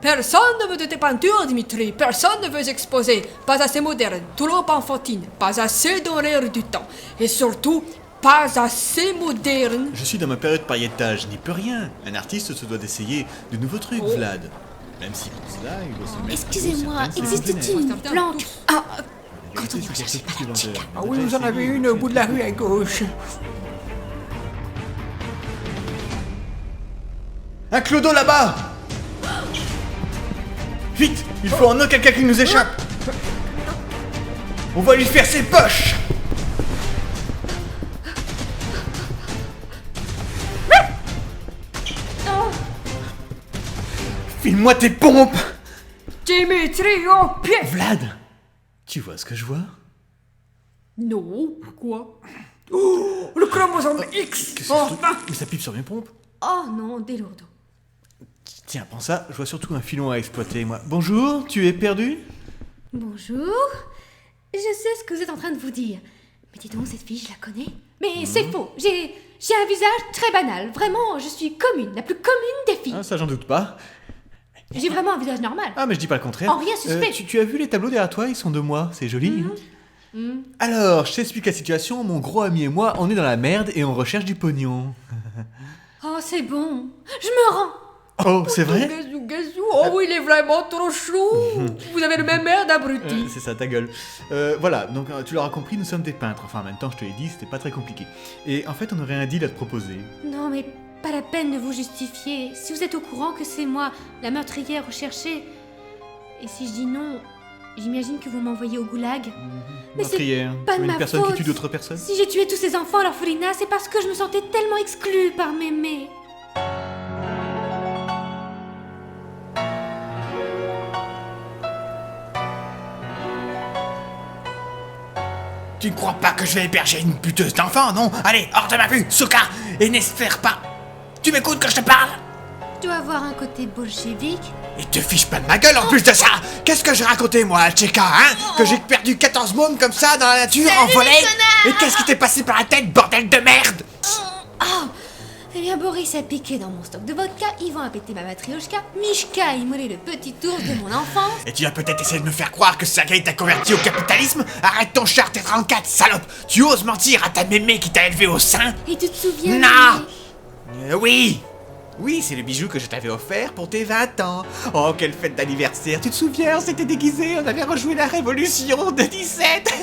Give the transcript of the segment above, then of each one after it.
Personne ne veut de tes peintures, Dimitri. Personne ne veut exposer. Pas assez moderne, trop enfantine, pas assez dans l'air du temps. Et surtout, pas assez moderne. Je suis dans ma période pailletage, je n'y peux rien. Un artiste se doit d'essayer de nouveaux trucs, Vlad. Même si pour cela, il doit se mettre... Excusez-moi, certains existe-t-il une planque quand on ira chercher plus ma chica? Ah oui, vous en avez une au bout de la rue à gauche. Un clodo là-bas! Vite! Il faut en aucun cas qu'il nous échappe! On va lui faire ses poches! File-moi tes pompes! Dimitri, au pied. Vlad! Tu vois ce que je vois? Non, quoi? Oh, le chromosome X. Qu'est-ce que Oh, c'est que Mais ça pipe sur mes pompes? Oh non, des lourdes. Tiens, prends ça, je vois surtout un filon à exploiter, moi. Bonjour, tu es perdu? Bonjour. Je sais ce que vous êtes en train de vous dire. Mais dis donc, cette fille, je la connais. Mais c'est faux. J'ai un visage très banal. Vraiment, je suis commune, la plus commune des filles. Ah, ça j'en doute pas. J'ai vraiment un visage normal. Ah, mais je dis pas le contraire. En rien suspect. Tu as vu les tableaux derrière toi? Ils sont de moi, c'est joli. Alors, je t'explique la situation. Mon gros ami et moi, on est dans la merde et on recherche du pognon. Oh, c'est bon. Je me rends. Oh, c'est vrai? Gazou, gazou. Oh oui, il est vraiment trop chou. Vous avez le même air d'abruti. C'est ça, ta gueule. Voilà, donc tu l'auras compris, nous sommes des peintres. Enfin, en même temps, je te l'ai dit, c'était pas très compliqué. Et en fait, on aurait un deal à te proposer. Non, mais pas la peine de vous justifier. Si vous êtes au courant que c'est moi, la meurtrière recherchée. Et si je dis non, j'imagine que vous m'envoyez au goulag. Mais c'est Meurtrière, pas de une ma personne faute. qui tue d'autres personnes? Si j'ai tué tous ces enfants à l'orphelinat, c'est parce que je me sentais tellement exclue par Mémé. Tu ne crois pas que je vais héberger une puteuse d'enfant, non? Allez, hors de ma vue, Souka! Et n'espère pas... Tu m'écoutes quand je te parle? Je dois avoir un côté bolchevique. Et te fiche pas de ma gueule en plus de ça! Qu'est-ce que j'ai raconté moi, Tcheka, hein? Que j'ai perdu 14 mômes comme ça dans la nature, en volée? Et qu'est-ce qui t'est passé par la tête, bordel de merde? Oh! Eh bien, Boris a piqué dans mon stock de vodka, Yvan a pété ma matrioshka, Mishka a immolé le petit ours de mon enfance. Et tu vas peut-être essayer de me faire croire que Sergei t'a converti au capitalisme? Arrête ton char T34, salope! Tu oses mentir à ta mémé qui t'a élevé au sein? Et tu te souviens Non! Mémé Oui! Oui, c'est le bijou que je t'avais offert pour tes 20 ans. Oh, quelle fête d'anniversaire! Tu te souviens, on s'était déguisés, on avait rejoué la Révolution de 17.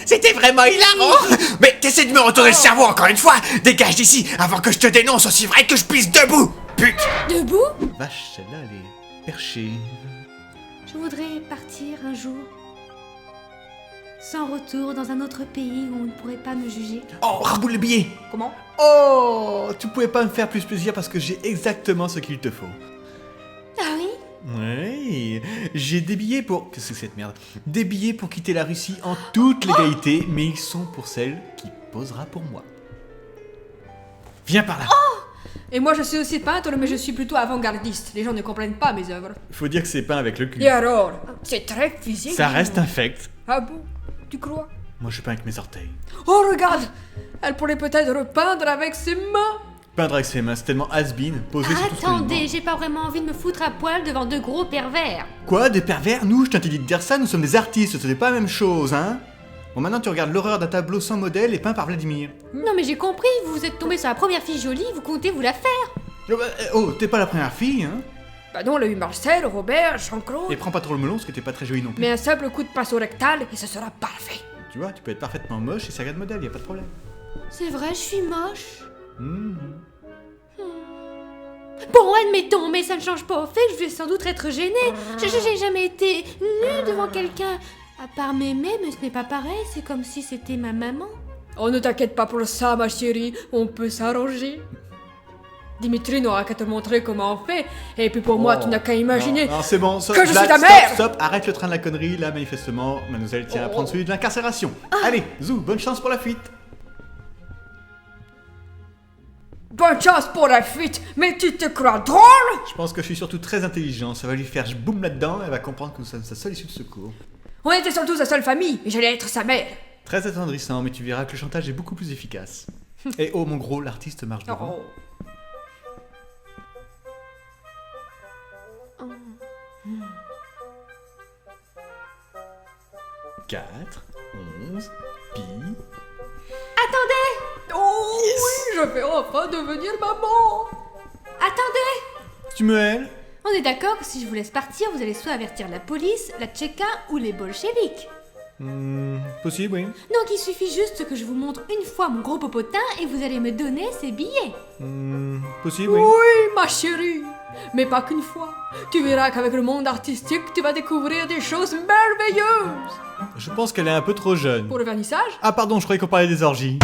C'était vraiment hilarant! Mais t'essaies de me retourner le cerveau encore une fois! Dégage d'ici avant que je te dénonce aussi vrai que je puisse debout! Pute! Debout? Vache, celle-là, elle est perchée. Je voudrais partir un jour. Sans retour dans un autre pays où on ne pourrait pas me juger. Oh, raboule le billet! Comment? Oh, tu pouvais pas me faire plus plaisir parce que j'ai exactement ce qu'il te faut. Ah oui? Ouais, j'ai des billets pour... Qu'est-ce que c'est cette merde? Des billets pour quitter la Russie en toute légalité, mais ils sont pour celle qui posera pour moi. Viens par là. Et moi, je suis aussi peintre, mais je suis plutôt avant-gardiste. Les gens ne comprennent pas mes œuvres. Faut dire que c'est peint avec le cul. Et alors? C'est très physique. Ça reste infect. Ah bon? Tu crois? Moi, je peins avec mes orteils. Oh, regarde! Elle pourrait peut-être repeindre avec ses mains. Peindre avec ses mains, c'est tellement has-been, posé sur tout ce que Attendez, j'ai pas vraiment envie de me foutre à poil devant deux gros pervers. Quoi, des pervers? Nous, je t'interdis de dire ça, nous sommes des artistes, ce n'est pas la même chose, hein? Bon, maintenant tu regardes l'horreur d'un tableau sans modèle et peint par Vladimir. Non mais j'ai compris, vous êtes tombé sur la première fille jolie, vous comptez vous la faire. Oh, t'es pas la première fille, hein? Bah non, on a eu Marcel, Robert, Jean-Claude. Et prends pas trop le melon, parce que t'es pas très jolie non plus. Mais un simple coup de pinceau rectal et ce sera parfait. Tu vois, tu peux être parfaitement moche et servir de modèle, y a pas de problème. C'est vrai, je suis moche. Mhm. Bon, admettons, mais ça ne change pas au fait que je vais sans doute être gênée. J'ai jamais été nue devant quelqu'un. À part Mémé, mais ce n'est pas pareil, c'est comme si c'était ma maman. Oh, ne t'inquiète pas pour ça, ma chérie, on peut s'arranger. Dimitri n'aura qu'à te montrer comment on fait, et puis pour moi, tu n'as qu'à imaginer Non, c'est bon, que je suis ta mère. Stop, arrête le train de la connerie, là, manifestement, mademoiselle tient à prendre celui de l'incarcération. Allez, Zou, bonne chance pour la fuite. Bonne chance pour la fuite, mais tu te crois drôle? Je pense que je suis surtout très intelligent, ça va lui faire boum là-dedans, elle va comprendre que nous sommes sa seule issue de secours. On était surtout sa seule famille, et j'allais être sa mère. Très attendrissant, mais tu verras que le chantage est beaucoup plus efficace. Et oh mon gros, l'artiste marche devant. Oh. 4, 11, pi... Attendez! Oh oui, je vais enfin devenir maman. Attendez! Tu me hèles? On est d'accord que si je vous laisse partir, vous allez soit avertir la police, la Tchéka ou les bolcheviks. Possible, oui. Donc il suffit juste que je vous montre une fois mon gros popotin et vous allez me donner ces billets. Possible, oui. Oui, ma chérie. Mais pas qu'une fois. Tu verras qu'avec le monde artistique, tu vas découvrir des choses merveilleuses. Je pense qu'elle est un peu trop jeune. Pour le vernissage, Ah pardon, je croyais qu'on parlait des orgies.